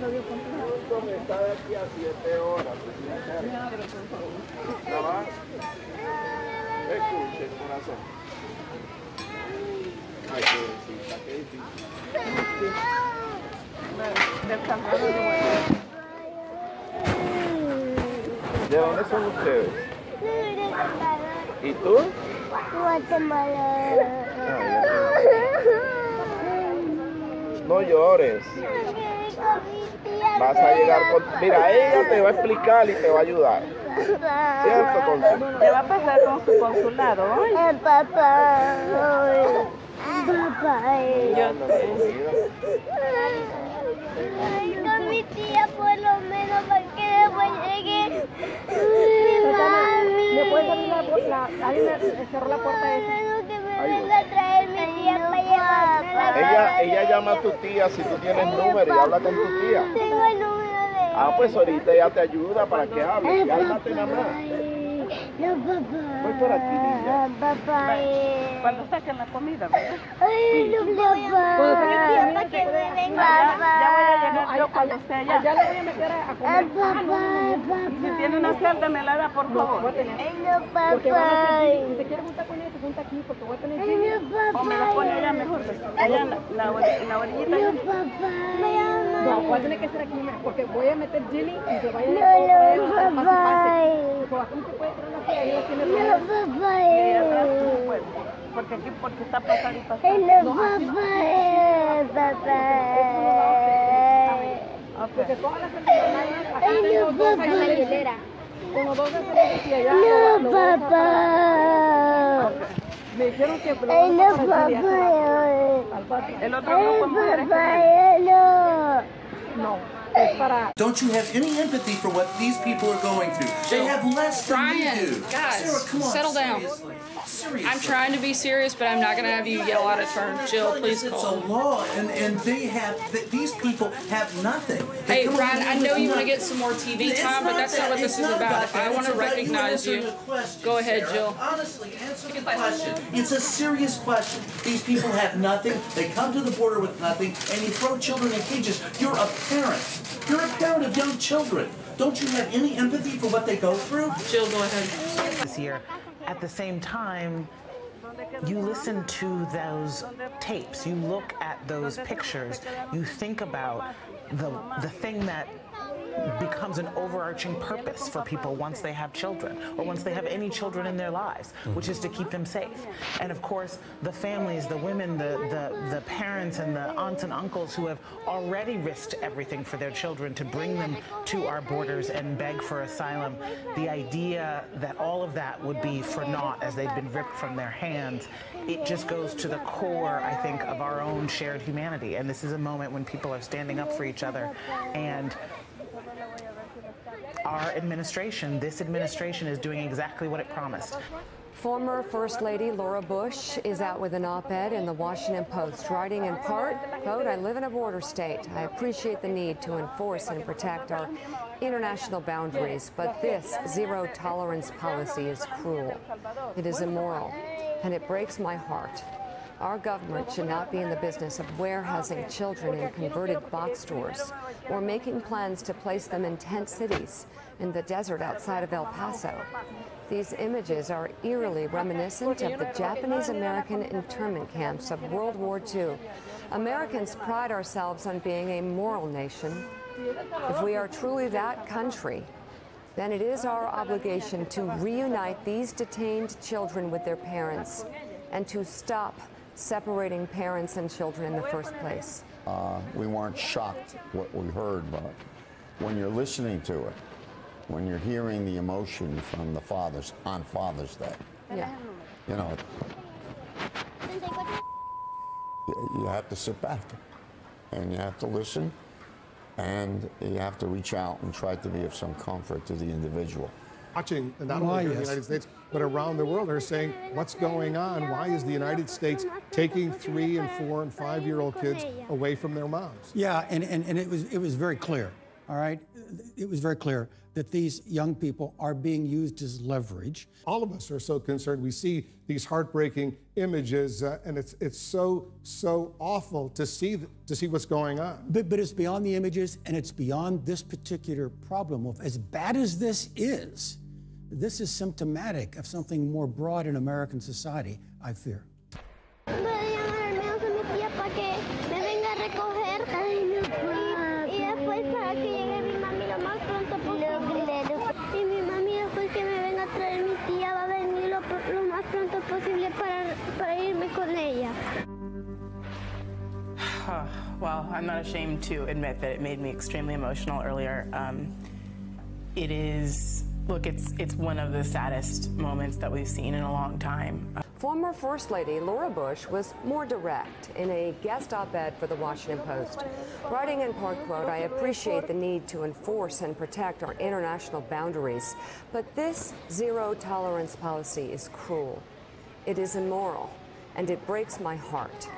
Está de aquí a 7 horas. ¿Ya va? Escuche, corazón. Ay, qué besita, qué difícil. ¿De dónde son ustedes? ¿Y tú? Guatemala. No llores. Vas a llegar con... Mira, ella te va a explicar y te va a ayudar. ¿Cierto, Consul? ¿Qué va a pasar con su consulado hoy? Papá. Papá. Ay, con mi tía por lo menos para que después llegue mi mami. ¿Me puedes abrir alguien me cerró la puerta esa? Que me venga a traer mi tía para llevarme la casa. Ella llama a tu tía si tú tienes número y habla con tu tía. Tengo el número de ella. Ah, pues ahorita ella te ayuda para que hables. Cálmate nada más. No, papá. Voy por aquí, niña. Papá. Cuando saquen la comida, ¿verdad? Ay, no, papá. Para que me venga. Ya voy a llegar yo cuando esté allá. Ya le voy a meter a comer. Papá. Si tiene una celda, me la da, por favor. Ay, no, Porque van a papá. hacer, si se quiere juntar con ella, se junta aquí, porque voy a tener Ay, que... no, O me la pone allá mejor. Allá en la orillita. No, papá. No, va a tener que ser aquí, porque voy a meter Jilly y se vaya No, a papá. Aquí se puede traer una silla, ella tiene No, papá. Y atrás no puedo. Porque aquí, porque está pasando y Ay, pasando. no, papá. Porque todas las enfermedades, acá Ay, tengo no, dos papá. años de hilera. Como dos veces y allá. No, papá. Me dijeron que lo Ay, van a no, para el día papá. al patio. El otro grupo de mujeres que Papá, no. No, es para... Don't you have any empathy for what these people are going through? They have less than you Brian, do. guys, Sarah, come on, settle down. seriously. I'm trying to be serious, but I'm not going to have you yell out of turn. Jill, please It's a call. law, and they have, these people have nothing. They Hey, come Brian, along I with know you want to nothing. get some more TV It's time, but not that's that. not what this It's is not about. If I that. want to It's about recognize you, answering a question, go ahead, Sarah. Jill. Honestly, answer the question. It's a serious question. These people have nothing. They come to the border with nothing, and you throw children in cages. You're a parent. You're a parent of young children. Don't you have any empathy for what they go through? Jill, go ahead. This year, at the same time, you listen to those tapes, you look at those pictures, you think about the thing that becomes an overarching purpose for people once they have children, or once they have any children in their lives, which is to keep them safe. And of course, the families, the women, the parents and the aunts and uncles who have already risked everything for their children to bring them to our borders and beg for asylum, the idea that all of that would be for naught as they've been ripped from their hands, it just goes to the core, I think, of our own shared humanity. And this is a moment when people are standing up for each other, and our administration, this administration, is doing exactly what it promised. Former First Lady Laura Bush is out with an op-ed in the Washington Post, writing in part, quote, "I live in a border state. I appreciate the need to enforce and protect our international boundaries, but this zero-tolerance policy is cruel. It is immoral, and it breaks my heart. Our government should not be in the business of warehousing children in converted box stores or making plans to place them in tent cities in the desert outside of El Paso. These images are eerily reminiscent of the Japanese-American internment camps of World War II. Americans pride ourselves on being a moral nation. If we are truly that country, then it is our obligation to reunite these detained children with their parents and to stop separating parents and children in the first place." We weren't shocked what we heard, but when you're listening to it, when you're hearing the emotion from the fathers on Father's Day, Yeah. you know, you have to sit back and you have to listen and you have to reach out and try to be of some comfort to the individual. Watching, not only here in the United States, but around the world, are saying, what's going on? Why is the United States taking 3- and 4- and 5-year-old kids away from their moms? Yeah, and it was very clear, all right? It was very clear. that these young people are being used as leverage. All of us are so concerned. We see these heartbreaking images, and it's so awful to see what's going on. But it's beyond the images, and it's beyond this particular problem. Of as bad as this is symptomatic of something more broad in American society, I fear. Well, I'm not ashamed to admit that it made me extremely emotional earlier. It is, look, it's one of the saddest moments that we've seen in a long time. Former First Lady Laura Bush was more direct in a guest op-ed for the Washington Post, writing in part, quote, "I appreciate the need to enforce and protect our international boundaries, but this zero-tolerance policy is cruel. It is immoral, and it breaks my heart."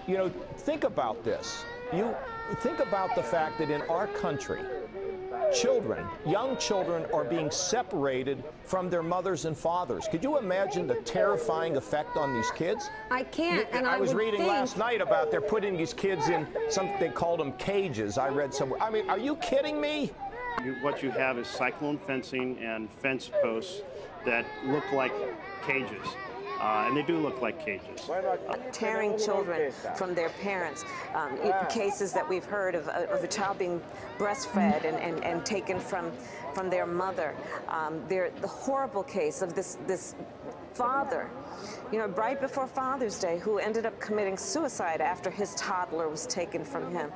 You know, think about this. You think about the fact that in our country, children, young children, are being separated from their mothers and fathers. Could you imagine the terrifying effect on these kids? I can't, and I was reading last night about they're putting these kids in something they called them cages. I read somewhere. I mean, are you kidding me? What you have is cyclone fencing and fence posts that look like cages. And they do look like cages. Tearing children from their parents. Cases that we've heard of a child being breastfed and taken from their mother. The horrible case of this father, you know, right before Father's Day, who ended up committing suicide after his toddler was taken from him.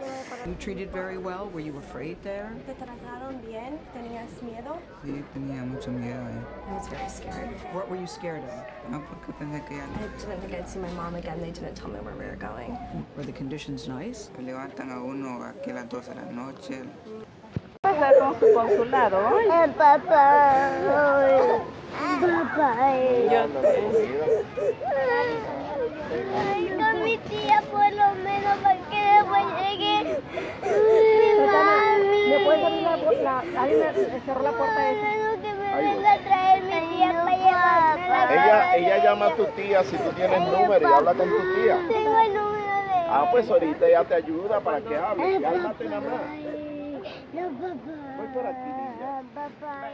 You treated very well. Were you afraid there? ¿Te trataron bien? ¿Tenías miedo? Sí, tenía mucho miedo. I was very scared. What were you scared of? I didn't think I'd see my mom again. They didn't tell me where we were going. Were the conditions nice? Levantan a uno aquí a las 12 de la noche. Pasar con su consulado, ¿no? Papá. Con mi tía por lo menos para que después llegue mi mami. ¿Me puedes abrir alguien me cerró la puerta esa? Que me venga a traer mi tía para llevarme a la casa. Ella llama a tu tía si tú tienes número y habla con tu tía. Tengo el número de ella. Ah, pues ahorita ella te ayuda para que hable. Cálmate nada más. No, papá. Voy por aquí, niña. Papá.